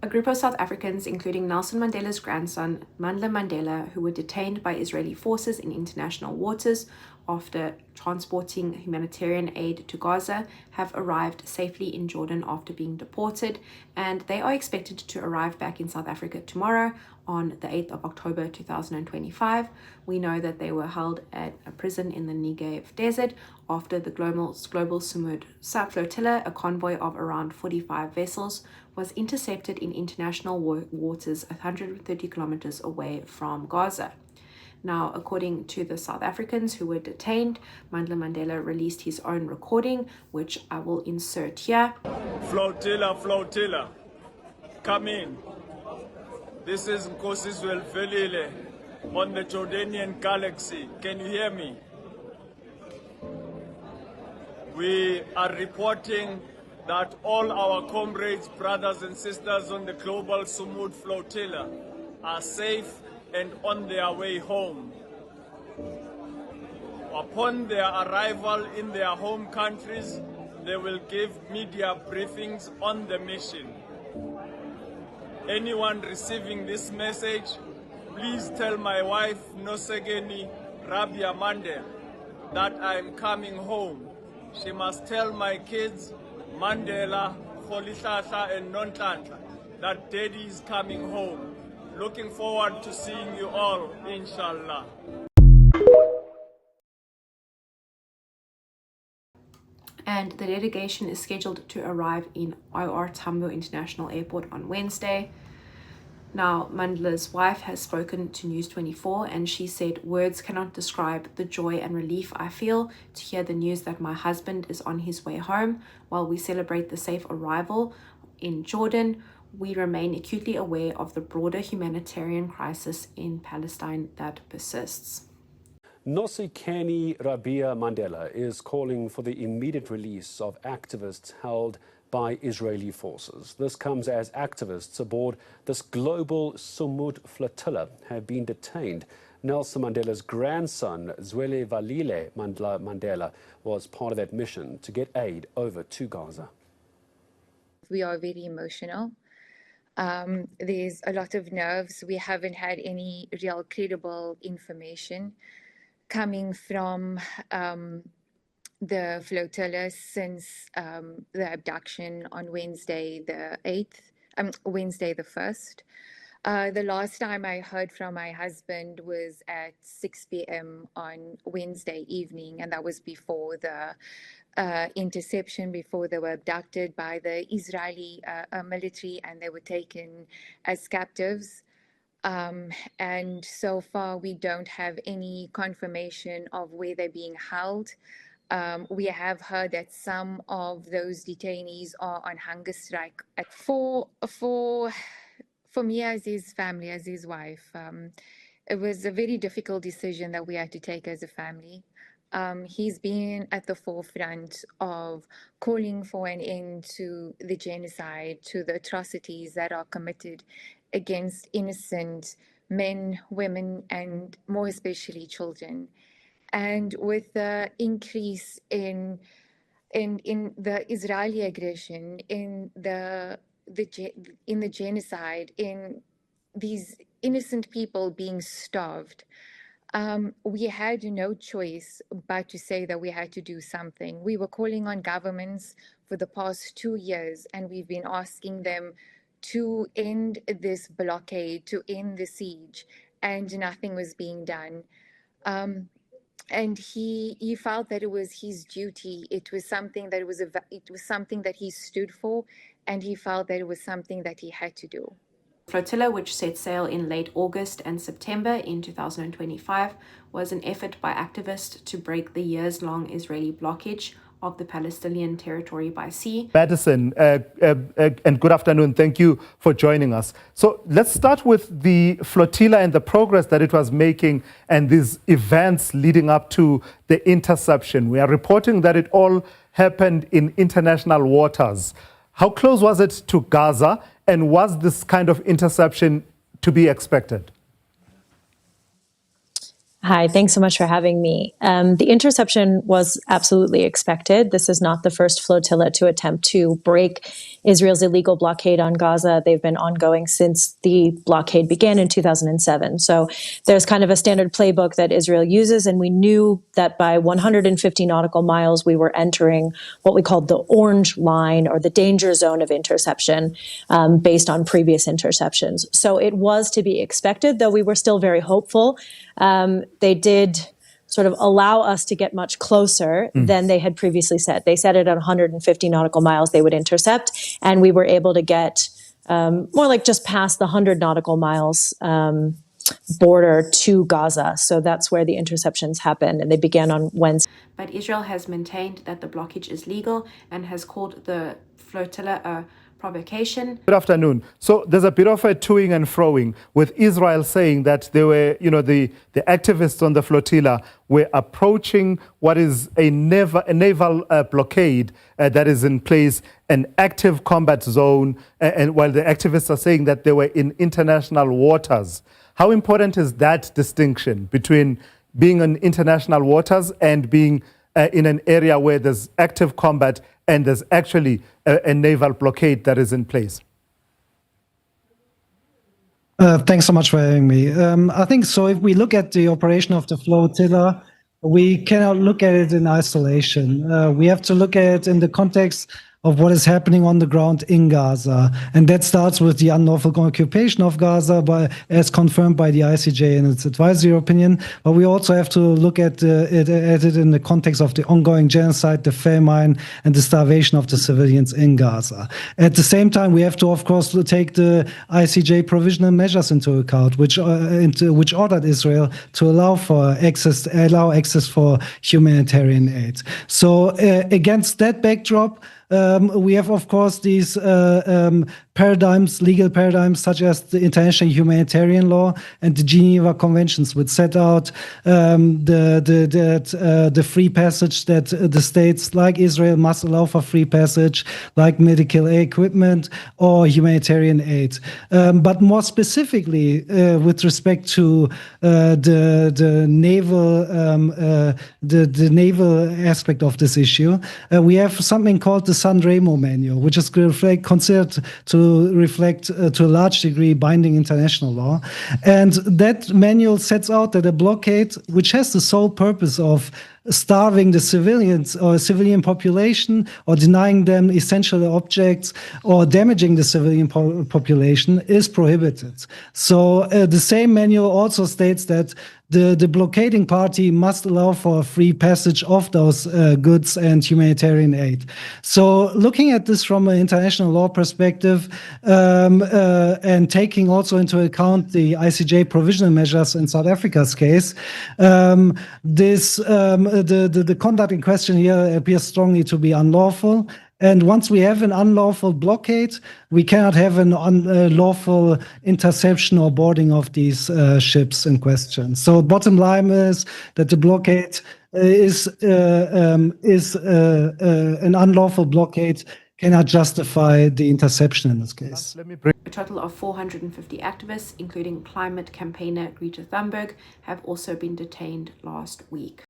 group of South Africans, including Nelson Mandela's grandson, Mandla Mandela, who were detained by Israeli forces in international waters after transporting humanitarian aid to Gaza, have arrived safely in Jordan after being deported, and they are expected to arrive back in South Africa tomorrow on the 8th of October 2025. We know that they were held at a prison in the Negev desert after the Global Sumud Flotilla, a convoy of around 45 vessels, was intercepted in international waters 130 kilometers away from Gaza. Now, according to the South Africans who were detained, Mandla Mandela released his own recording, which I will insert here. Flotilla, come in. This is Nkosi Velile on the Jordanian galaxy. Can you hear me? We are reporting that all our comrades, brothers and sisters on the Global Sumud Flotilla are safe and on their way home. Upon their arrival in their home countries, they will give media briefings on the mission. Anyone receiving this message, please tell my wife, Nosegeni Rabia Mande, that I am coming home. She must tell my kids, Mandela, Kholihlahla and Nonhlanhla, that Daddy is coming home. Looking forward to seeing you all, inshallah. And the delegation is scheduled to arrive in OR Tambo International Airport on Wednesday. Now, Mandla's wife has spoken to News 24, and she said, "Words cannot describe the joy and relief I feel to hear the news that my husband is on his way home. While we celebrate the safe arrival in Jordan, we remain acutely aware of the broader humanitarian crisis in Palestine that persists." Nosikeni Rabia Mandela is calling for the immediate release of activists held by Israeli forces. This comes as activists aboard this Global Sumud Flotilla have been detained. Nelson Mandela's grandson, Zweli Valile Mandla Mandela, was part of that mission to get aid over to Gaza. We are very emotional. There's a lot of nerves. We haven't had any real credible information coming from the flotilla since the abduction on Wednesday the 1st. The last time I heard from my husband was at 6 p.m. on Wednesday evening, and that was before the interception, before they were abducted by the Israeli military and they were taken as captives. And so far we don't have any confirmation of where they're being held. We have heard that some of those detainees are on hunger strike. For me, as his family, as his wife, it was a very difficult decision that we had to take as a family. He's been at the forefront of calling for an end to the genocide, to the atrocities that are committed against innocent men, women, and more especially children. And with the increase in the Israeli aggression, in the genocide, in these innocent people being starved, we had no choice but to say that we had to do something. We were calling on governments for the past 2 years, and we've been asking them to end this blockade, to end the siege, and nothing was being done. And he felt that it was his duty. It was something that it was something that he stood for, and he felt that it was something that he had to do. Flotilla, which set sail in late August and September in 2025, was an effort by activists to break the years-long Israeli blockage of the Palestinian territory by sea. Madison, and good afternoon. Thank you for joining us. So let's start with the flotilla and the progress that it was making and these events leading up to the interception. We are reporting that it all happened in international waters. How close was it to Gaza, and was this kind of interception to be expected? Hi, thanks so much for having me. The interception was absolutely expected. This is not the first flotilla to attempt to break Israel's illegal blockade on Gaza. They've been ongoing since the blockade began in 2007. So there's kind of a standard playbook that Israel uses, and we knew that by 150 nautical miles, we were entering what we called the orange line or the danger zone of interception based on previous interceptions. So it was to be expected, though we were still very hopeful. They did sort of allow us to get much closer than they had previously said. They said it at 150 nautical miles they would intercept, and we were able to get more like just past the 100 nautical miles border to Gaza. So that's where the interceptions happened, and they began on Wednesday. But Israel has maintained that the blockage is legal and has called the flotilla a provocation. Good afternoon. So there's a bit of a toing and froing with Israel saying that they were, the activists on the flotilla were approaching what is a naval blockade that is in place, an active combat zone, and while the activists are saying that they were in international waters. How important is that distinction between being in international waters and being in an area where there's active combat and there's actually a naval blockade that is in place? Thanks so much for having me. I think so. If we look at the operation of the flotilla, we cannot look at it in isolation. We have to look at it in the context of what is happening on the ground in Gaza. And that starts with the unlawful occupation of Gaza, as confirmed by the ICJ in its advisory opinion. But we also have to look at it in the context of the ongoing genocide, the famine, and the starvation of the civilians in Gaza. At the same time, we have to, of course, take the ICJ provisional measures into account, which ordered Israel to allow access for humanitarian aid. So against that backdrop, we have, of course, these legal paradigms, such as the international humanitarian law and the Geneva Conventions, which set out the free passage that the states like Israel must allow for free passage, like medical equipment or humanitarian aid. But more specifically, with respect to the naval aspect of this issue, we have something called the San Remo Manual, which is considered to reflect to a large degree binding international law. And that manual sets out that a blockade, which has the sole purpose of starving the civilians or civilian population or denying them essential objects or damaging the civilian population, is prohibited. So the same manual also states that the blockading party must allow for free passage of those goods and humanitarian aid. So looking at this from an international law perspective, and taking also into account the ICJ provisional measures in South Africa's case, the conduct in question here appears strongly to be unlawful. And once we have an unlawful blockade, we cannot have an unlawful interception or boarding of these ships in question. So bottom line is that the blockade is an unlawful blockade cannot justify the interception in this case. A total of 450 activists, including climate campaigner Greta Thunberg, have also been detained last week.